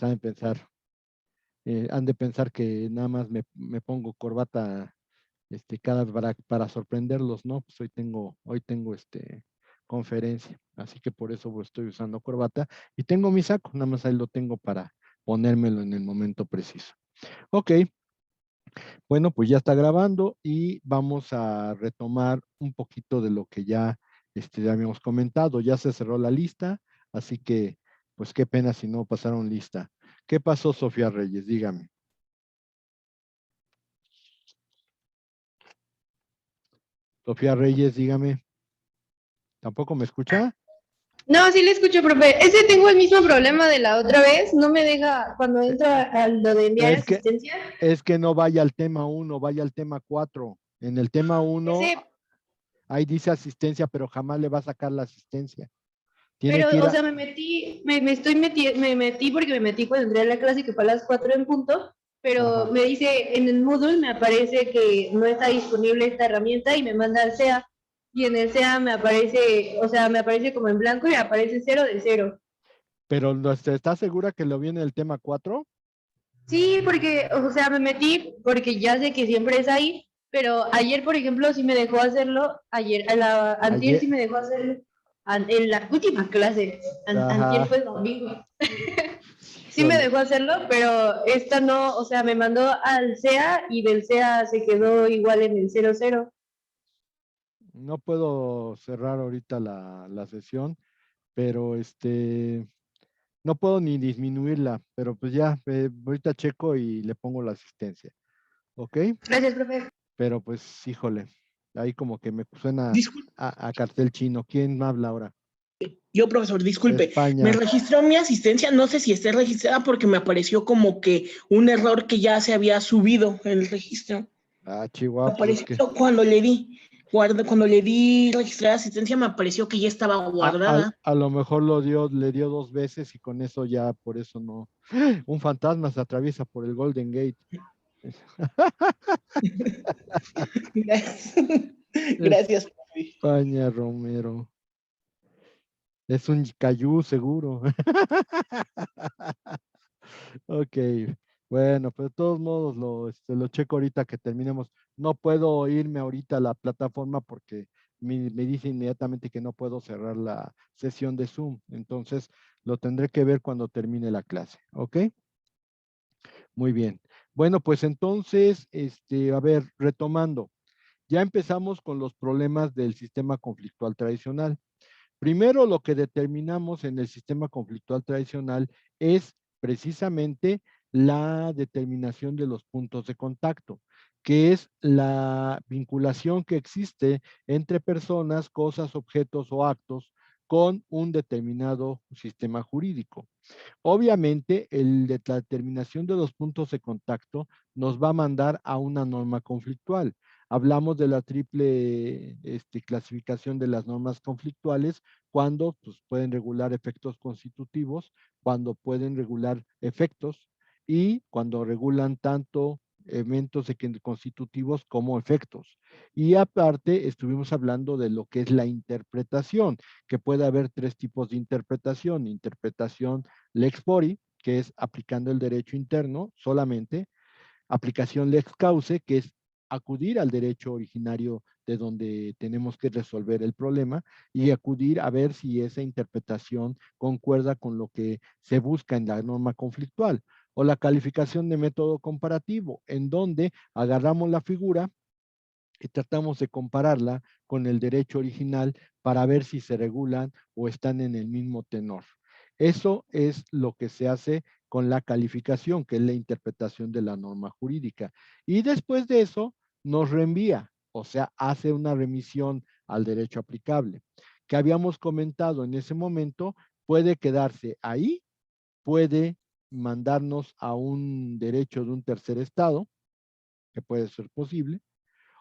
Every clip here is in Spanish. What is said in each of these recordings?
han han de pensar que nada más me pongo corbata para sorprenderlos, ¿no? Pues hoy tengo conferencia, así que por eso estoy usando corbata y tengo mi saco, nada más ahí lo tengo para ponérmelo en el momento preciso. Ok, bueno, pues ya está grabando y vamos a retomar un poquito de lo que ya habíamos comentado. Ya se cerró la lista, así que, pues qué pena si no pasaron lista. ¿Qué pasó, Sofía Reyes? Dígame. Sofía Reyes, dígame. ¿Tampoco me escucha? No, sí le escucho, profe. Ese tengo el mismo problema de la otra vez. No me deja cuando entro a lo de enviar Es que, asistencia. es que no vaya al tema 1, vaya al tema 4. En el tema 1, Ese, ahí dice asistencia, pero jamás le va a sacar la asistencia. Tiene pero, que ir o a... sea, me metí porque me metí cuando entré a la clase que fue a las 4 en punto, pero Ajá. me dice, en el Moodle me aparece que no está disponible esta herramienta y me manda al SEA. Y en el SEA me aparece, o sea, me aparece como en blanco y me aparece 0 de 0. Pero ¿está segura que lo viene el tema 4? Sí, porque, o sea, me metí porque ya sé que siempre es ahí, pero ayer, por ejemplo, sí me dejó hacerlo, antier Ayer. sí me dejó hacerlo, en la última clase, antier Ajá. fue domingo, sí me Híjole. dejó hacerlo, pero esta no, o sea, me mandó al SEA y del SEA se quedó igual en el 00. No puedo cerrar ahorita la sesión, pero no puedo ni disminuirla, pero pues ya, ahorita checo y le pongo la asistencia, ¿ok? Gracias, profe. Pero pues, híjole, ahí como que me suena Disculpe, a cartel chino. ¿Quién habla ahora? yo, profesor, disculpe, me España. registró mi asistencia, no sé si esté registrada porque me apareció como que un error que ya se había subido en el registro. Ah, Me Chihuahua, pues es que apareció cuando le di registrar asistencia, me apareció que ya estaba guardada. a lo mejor le dio 2 veces y con eso ya, por eso no. Un fantasma se atraviesa por el Golden Gate. Gracias. Gracias, profe. España, Romero. Es un cayú seguro. Ok, bueno, pero de todos modos lo checo ahorita que terminemos. No puedo irme ahorita a la plataforma porque me dice inmediatamente que no puedo cerrar la sesión de Zoom. Entonces, lo tendré que ver cuando termine la clase. ¿Ok? Muy bien. Bueno, pues entonces, a ver, retomando. Ya empezamos con los problemas del sistema conflictual tradicional. Primero, lo que determinamos en el sistema conflictual tradicional es precisamente la determinación de los puntos de contacto, que es la vinculación que existe entre personas, cosas, objetos o actos con un determinado sistema jurídico. Obviamente, la determinación de los puntos de contacto nos va a mandar a una norma conflictual. Hablamos de la triple clasificación de las normas conflictuales cuando pues, pueden regular efectos constitutivos, cuando pueden regular efectos y cuando regulan tanto eventos constitutivos como efectos. Y aparte, estuvimos hablando de lo que es la interpretación, que puede haber 3 tipos de interpretación. Interpretación lex fori, que es aplicando el derecho interno solamente, aplicación lex cause, que es acudir al derecho originario de donde tenemos que resolver el problema y acudir a ver si esa interpretación concuerda con lo que se busca en la norma conflictual. O la calificación de método comparativo, en donde agarramos la figura y tratamos de compararla con el derecho original para ver si se regulan o están en el mismo tenor. Eso es lo que se hace con la calificación, que es la interpretación de la norma jurídica. Y después de eso, nos reenvía, o sea, hace una remisión al derecho aplicable. Que habíamos comentado en ese momento, puede quedarse ahí, puede mandarnos a un derecho de un tercer estado, que puede ser posible,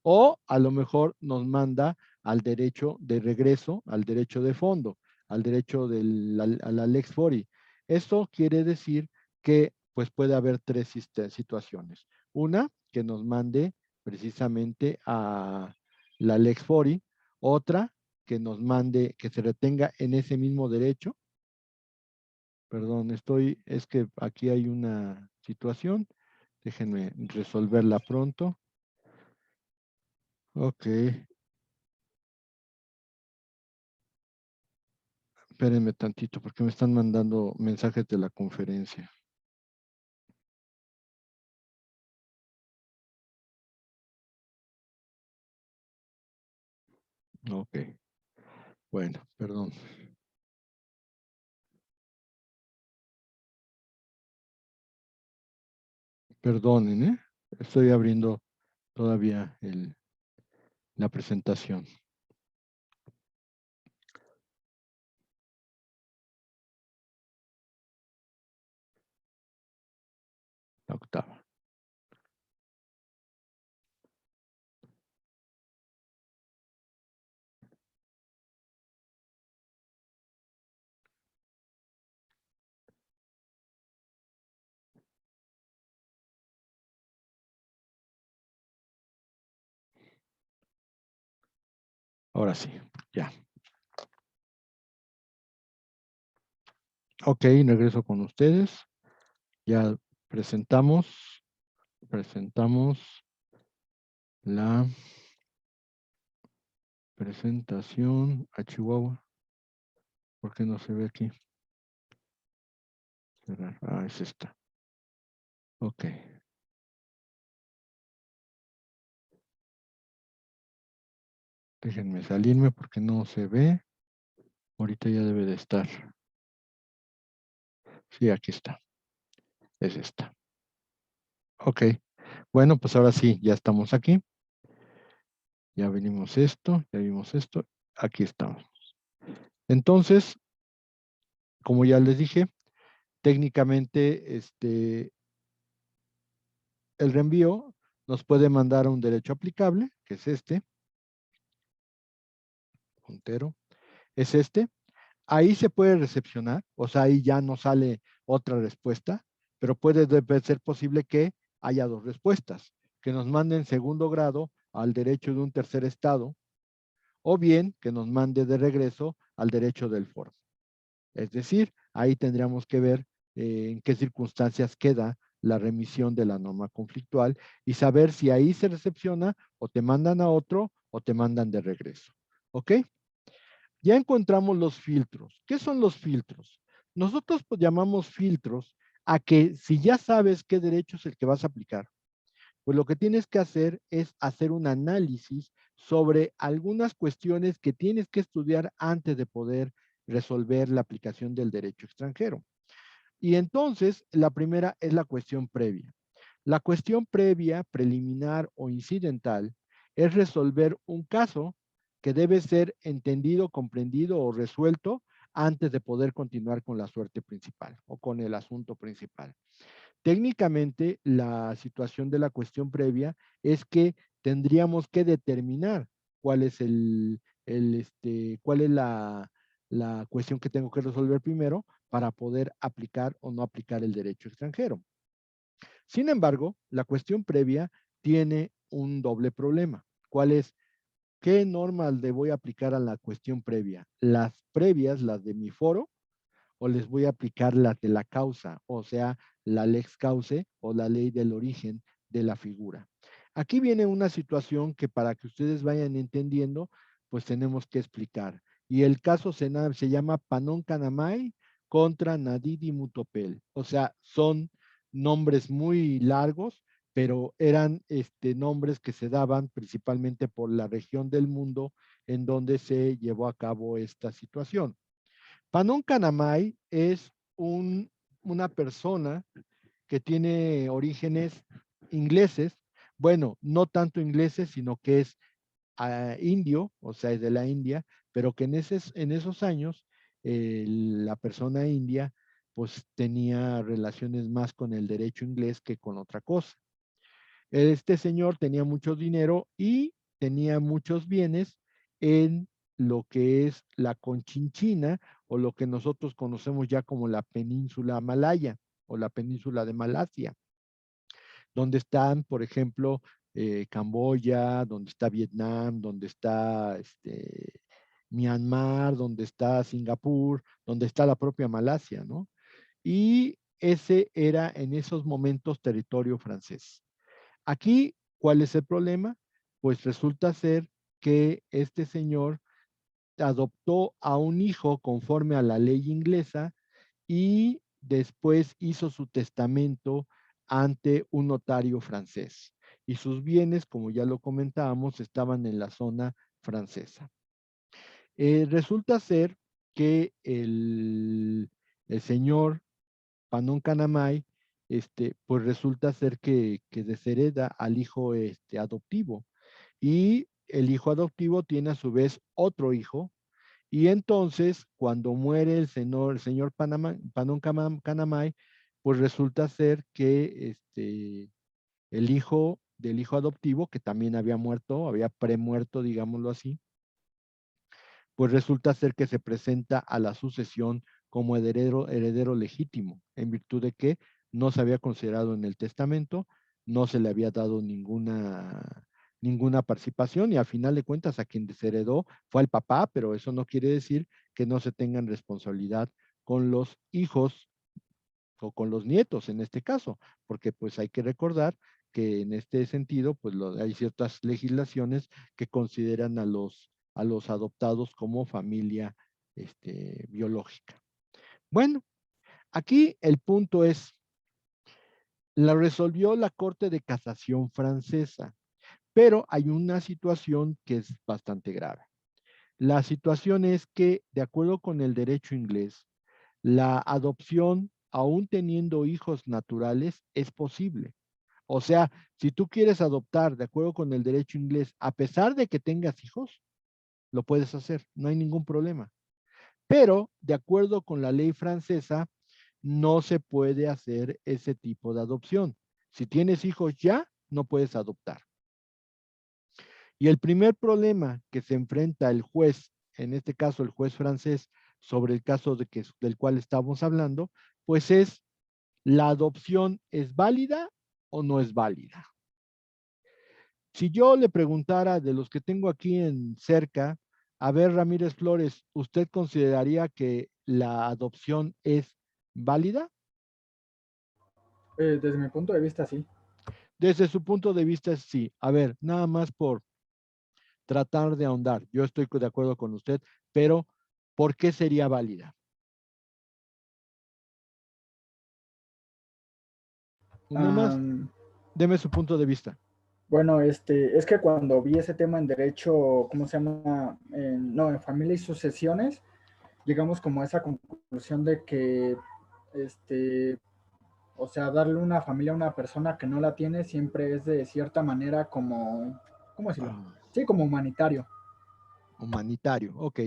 o a lo mejor nos manda al derecho de regreso, al derecho de fondo, al derecho a la Lex Fori. Esto quiere decir que pues puede haber 3 situaciones. Una, que nos mande precisamente a la Lex Fori. Otra, que nos mande, que se retenga en ese mismo derecho, Perdón, es que aquí hay una situación. Déjenme resolverla pronto. Ok. Espérenme tantito porque me están mandando mensajes de la conferencia. Ok. Bueno, perdón. Perdonen, ¿eh? Estoy abriendo todavía la presentación. La octava. Ahora sí, ya. Ok, regreso con ustedes. Ya presentamos la presentación a Chihuahua. ¿Por qué no se ve aquí? Cerrar. Ah, es esta. Ok. Déjenme salirme porque no se ve. Ahorita ya debe de estar. Sí, aquí está. Es esta. Ok. Bueno, pues ahora sí, ya estamos aquí. Ya venimos esto, ya vimos esto. Aquí estamos. Entonces, como ya les dije, técnicamente el reenvío nos puede mandar a un derecho aplicable, que es este, puntero, es este. Ahí se puede recepcionar, o sea, ahí ya no sale otra respuesta, pero debe ser posible que haya dos respuestas, que nos manden segundo grado al derecho de un tercer estado, o bien que nos mande de regreso al derecho del foro. Es decir, ahí tendríamos que ver en qué circunstancias queda la remisión de la norma conflictual y saber si ahí se recepciona o te mandan a otro o te mandan de regreso. ¿Ok? Ya encontramos los filtros. ¿Qué son los filtros? Nosotros pues, llamamos filtros a que si ya sabes qué derecho es el que vas a aplicar, pues lo que tienes que hacer es hacer un análisis sobre algunas cuestiones que tienes que estudiar antes de poder resolver la aplicación del derecho extranjero. Y entonces, la primera es la cuestión previa. La cuestión previa, preliminar o incidental es resolver un caso que debe ser entendido, comprendido o resuelto antes de poder continuar con la suerte principal o con el asunto principal. Técnicamente, la situación de la cuestión previa es que tendríamos que determinar cuál es cuál es la cuestión que tengo que resolver primero para poder aplicar o no aplicar el derecho extranjero. Sin embargo, la cuestión previa tiene un doble problema. ¿Cuál es? ¿Qué normas le voy a aplicar a la cuestión previa? ¿Las previas, las de mi foro, o les voy a aplicar las de la causa, o sea, la lex cause o la ley del origen de la figura? Aquí viene una situación que para que ustedes vayan entendiendo, pues tenemos que explicar. Y el caso se llama Panón Canamay contra Nadidi Mutopel. O sea, son nombres muy largos, pero eran nombres que se daban principalmente por la región del mundo en donde se llevó a cabo esta situación. Panón Canamay es una persona que tiene orígenes ingleses, bueno, no tanto ingleses, sino que es indio, o sea, es de la India, pero que en esos años la persona india pues tenía relaciones más con el derecho inglés que con otra cosa. Este señor tenía mucho dinero y tenía muchos bienes en lo que es la Conchinchina o lo que nosotros conocemos ya como la península malaya o la península de Malasia, donde están, por ejemplo, Camboya, donde está Vietnam, donde está Myanmar, donde está Singapur, donde está la propia Malasia, ¿no? y ese era en esos momentos territorio francés. Aquí, ¿cuál es el problema? Pues resulta ser que este señor adoptó a un hijo conforme a la ley inglesa y después hizo su testamento ante un notario francés. Y sus bienes, como ya lo comentábamos, estaban en la zona francesa. Resulta ser que el señor Panón Canamay, pues resulta ser que deshereda al hijo adoptivo. Y el hijo adoptivo tiene a su vez otro hijo. Y entonces, cuando muere el señor Panón Canamay, pues resulta ser que el hijo del hijo adoptivo, que también había muerto, había premuerto, digámoslo así, pues resulta ser que se presenta a la sucesión como heredero legítimo, en virtud de que no se había considerado en el testamento, no se le había dado ninguna participación y al final de cuentas a quien desheredó fue al papá, pero eso no quiere decir que no se tengan responsabilidad con los hijos o con los nietos en este caso, porque pues hay que recordar que en este sentido pues hay ciertas legislaciones que consideran a los adoptados como familia biológica. Bueno, aquí el punto es, la resolvió la Corte de Casación francesa, pero hay una situación que es bastante grave. La situación es que, de acuerdo con el derecho inglés, la adopción, aún teniendo hijos naturales, es posible. O sea, si tú quieres adoptar de acuerdo con el derecho inglés, a pesar de que tengas hijos, lo puedes hacer, no hay ningún problema. Pero, de acuerdo con la ley francesa, no se puede hacer ese tipo de adopción. Si tienes hijos ya, no puedes adoptar. Y el primer problema que se enfrenta el juez, en este caso el juez francés, sobre el caso del cual estamos hablando, pues es, ¿la adopción es válida o no es válida? Si yo le preguntara de los que tengo aquí en cerca, a ver, Ramírez Flores, ¿usted consideraría que la adopción es válida? Desde mi punto de vista, sí. Desde su punto de vista, sí. A ver, nada más por tratar de ahondar. Yo estoy de acuerdo con usted, pero ¿por qué sería válida? Nada más, Am, deme su punto de vista. bueno, es que cuando vi ese tema en derecho, ¿cómo se llama? En familia y sucesiones, llegamos como a esa conclusión de que, o sea, darle una familia a una persona que no la tiene siempre es de cierta manera como, ¿cómo decirlo? Ah, Sí, como humanitario. humanitario, ok.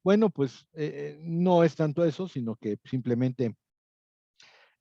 Bueno, pues no es tanto eso, sino que simplemente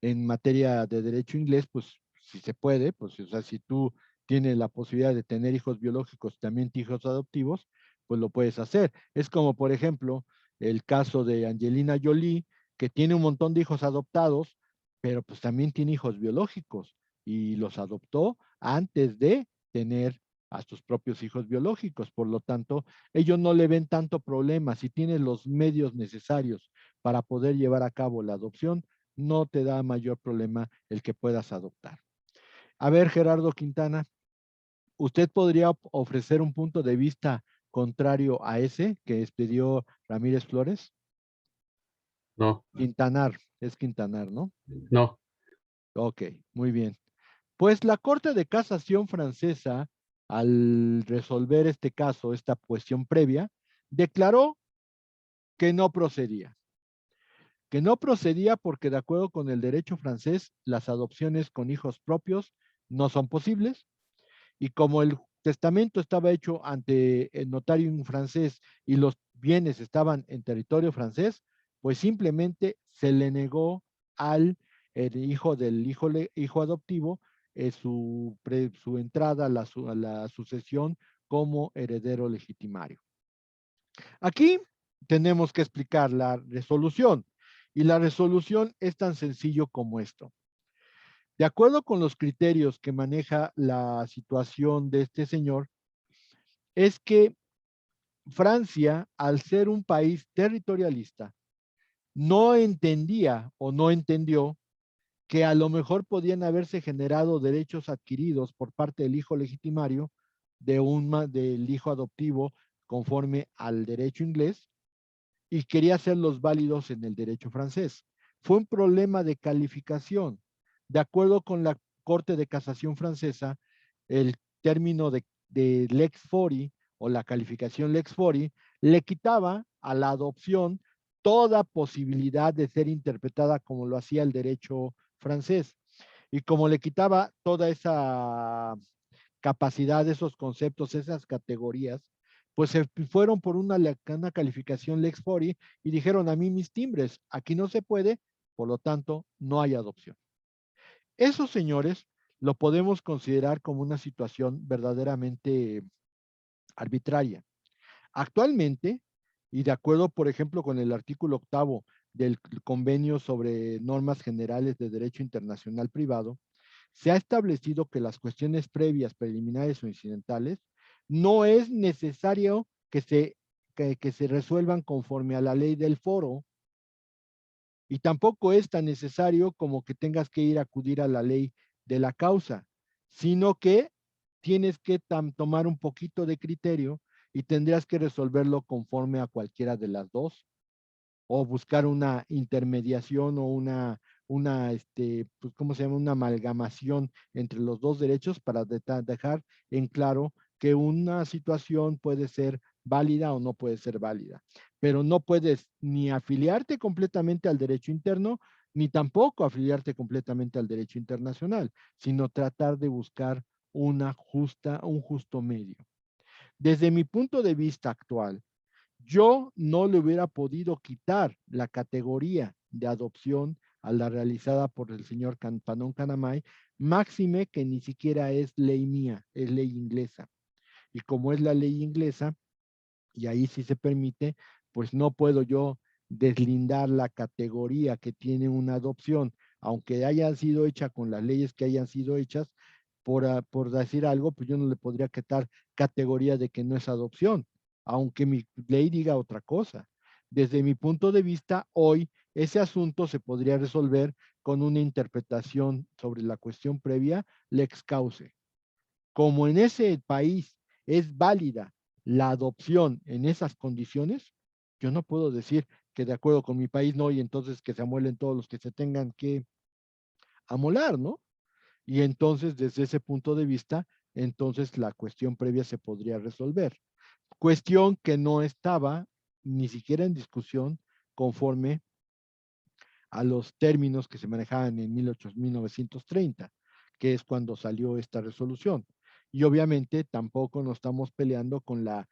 en materia de derecho inglés, pues si se puede, pues o sea, si tú tienes la posibilidad de tener hijos biológicos, también hijos adoptivos, pues lo puedes hacer. Es como, por ejemplo, el caso de Angelina Jolie, que tiene un montón de hijos adoptados, pero pues también tiene hijos biológicos y los adoptó antes de tener a sus propios hijos biológicos. Por lo tanto, ellos no le ven tanto problema. Si tienes los medios necesarios para poder llevar a cabo la adopción, no te da mayor problema el que puedas adoptar. A ver, Gerardo Quintana, ¿usted podría ofrecer un punto de vista contrario a ese que expidió Ramírez Flores? No, Quintanar, es Quintanar, ¿no? no. Ok, muy bien. Pues la Corte de Casación francesa, al resolver este caso, esta cuestión previa, declaró que no procedía. Que no procedía porque de acuerdo con el derecho francés, las adopciones con hijos propios no son posibles y como el testamento estaba hecho ante el notario francés y los bienes estaban en territorio francés, pues simplemente se le negó al el hijo del hijo adoptivo su entrada a la sucesión como heredero legitimario. Aquí tenemos que explicar la resolución y la resolución es tan sencillo como esto. De acuerdo con los criterios que maneja la situación de este señor, es que Francia, al ser un país territorialista, no entendía o no entendió que a lo mejor podían haberse generado derechos adquiridos por parte del hijo legitimario del hijo adoptivo conforme al derecho inglés y quería hacerlos válidos en el derecho francés. Fue un problema de calificación. De acuerdo con la Corte de Casación francesa, el término de lex fori o la calificación lex fori le quitaba a la adopción toda posibilidad de ser interpretada como lo hacía el derecho francés. Y como le quitaba toda esa capacidad, esos conceptos, esas categorías, pues se fueron por una calificación Lex Fori y dijeron a mí mis timbres, aquí no se puede, por lo tanto no hay adopción. Esos señores lo podemos considerar como una situación verdaderamente arbitraria. Actualmente, y de acuerdo, por ejemplo, con el artículo 8 del Convenio sobre Normas Generales de Derecho Internacional Privado, se ha establecido que las cuestiones previas, preliminares o incidentales no es necesario que se resuelvan conforme a la ley del foro y tampoco es tan necesario como que tengas que ir a acudir a la ley de la causa, sino que tienes que tomar un poquito de criterio y tendrías que resolverlo conforme a cualquiera de las dos o buscar una intermediación o pues, ¿cómo se llama? Una amalgamación entre los dos derechos para dejar en claro que una situación puede ser válida o no puede ser válida. Pero no puedes ni afiliarte completamente al derecho interno, ni tampoco afiliarte completamente al derecho internacional, sino tratar de buscar un justo medio. Desde mi punto de vista actual, yo no le hubiera podido quitar la categoría de adopción a la realizada por el señor Panón Canamay, máxime que ni siquiera es ley mía, es ley inglesa. Y como es la ley inglesa, y ahí sí se permite, pues no puedo yo deslindar la categoría que tiene una adopción, aunque haya sido hecha con las leyes que hayan sido hechas, por decir algo, pues yo no le podría quitar categoría de que no es adopción, aunque mi ley diga otra cosa. Desde mi punto de vista, hoy ese asunto se podría resolver con una interpretación sobre la cuestión previa, lex cause. Como en ese país es válida la adopción en esas condiciones, yo no puedo decir que de acuerdo con mi país no, y entonces que se amuelen todos los que se tengan que amolar, ¿no? Y entonces, desde ese punto de vista, entonces la cuestión previa se podría resolver. Cuestión que no estaba ni siquiera en discusión conforme a los términos que se manejaban en 1930, que es cuando salió esta resolución. Y obviamente tampoco nos estamos peleando con la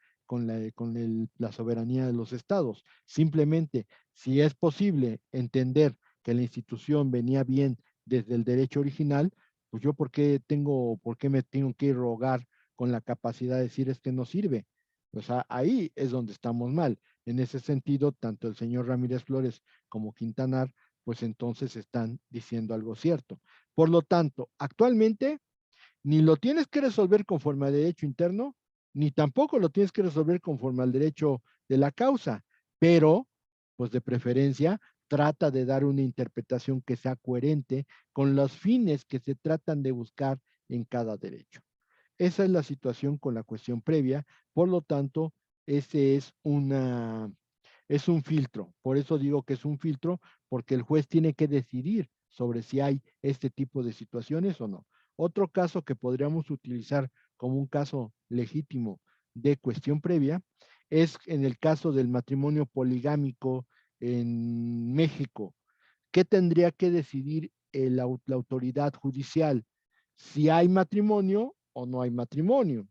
soberanía de los estados. Simplemente, si es posible entender que la institución venía bien desde el derecho original, pues yo por qué me tengo que rogar con la capacidad de decir es que no sirve. O sea, ahí es donde estamos mal. En ese sentido, tanto el señor Ramírez Flores como Quintanar pues entonces están diciendo algo cierto. Por lo tanto, actualmente ni lo tienes que resolver conforme al derecho interno, ni tampoco lo tienes que resolver conforme al derecho de la causa, pero pues de preferencia trata de dar una interpretación que sea coherente con los fines que se tratan de buscar en cada derecho. Esa es la situación con la cuestión previa, por lo tanto, ese es un filtro. Por eso digo que es un filtro, porque el juez tiene que decidir sobre si hay este tipo de situaciones o no. Otro caso que podríamos utilizar como un caso legítimo de cuestión previa es en el caso del matrimonio poligámico en México. ¿Qué tendría que decidir la autoridad judicial? Si hay matrimonio o no hay matrimonio.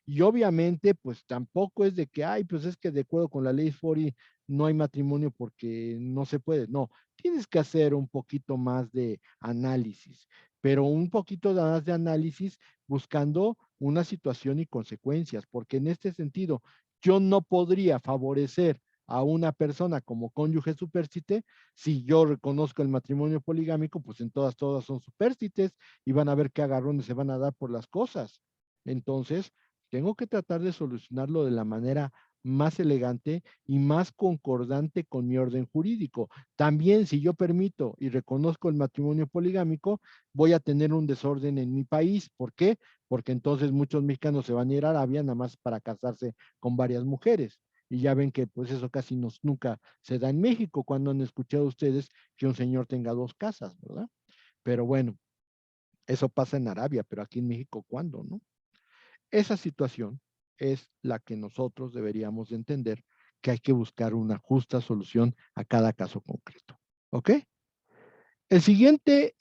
Y obviamente, pues tampoco es de que, ay, pues es que de acuerdo con la ley Fori no hay matrimonio porque no se puede. No, tienes que hacer un poquito más de análisis, pero un poquito más de análisis buscando una situación y consecuencias, porque en este sentido, yo no podría favorecer a una persona como cónyuge supérstite si yo reconozco el matrimonio poligámico, pues en todas son supérstites y van a ver qué agarrones se van a dar por las cosas. Entonces, tengo que tratar de solucionarlo de la manera más elegante y más concordante con mi orden jurídico. También, si yo permito y reconozco el matrimonio poligámico, voy a tener un desorden en mi país. ¿Por qué? Porque entonces muchos mexicanos se van a ir a Arabia nada más para casarse con varias mujeres. Y ya ven que pues eso casi nunca se da en México. Cuando han escuchado ustedes que un señor tenga 2 casas, ¿verdad? Pero bueno, eso pasa en Arabia, pero aquí en México, ¿cuándo, no? Esa situación es la que nosotros deberíamos de entender, que hay que buscar una justa solución a cada caso concreto. ¿Ok? El siguiente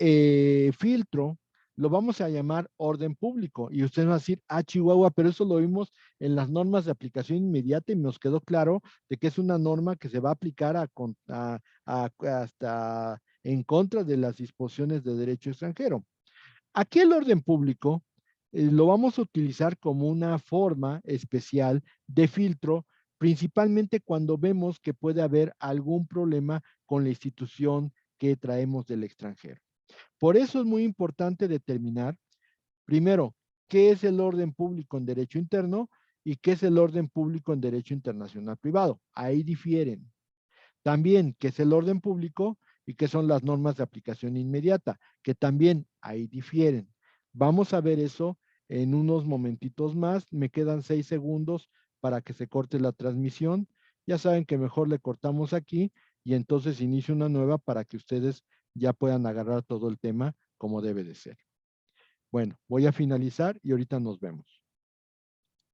filtro lo vamos a llamar orden público. Y usted va a decir, Chihuahua, pero eso lo vimos en las normas de aplicación inmediata y nos quedó claro de que es una norma que se va a aplicar hasta en contra de las disposiciones de derecho extranjero. Aquí el orden público lo vamos a utilizar como una forma especial de filtro, principalmente cuando vemos que puede haber algún problema con la institución que traemos del extranjero. Por eso es muy importante determinar, primero, qué es el orden público en derecho interno y qué es el orden público en derecho internacional privado. Ahí difieren. También, qué es el orden público y qué son las normas de aplicación inmediata, que también ahí difieren. Vamos a ver eso en unos momentitos más. Me quedan 6 segundos para que se corte la transmisión. Ya saben que mejor le cortamos aquí y entonces inicio una nueva para que ustedes ya puedan agarrar todo el tema como debe de ser. Bueno, voy a finalizar y ahorita nos vemos.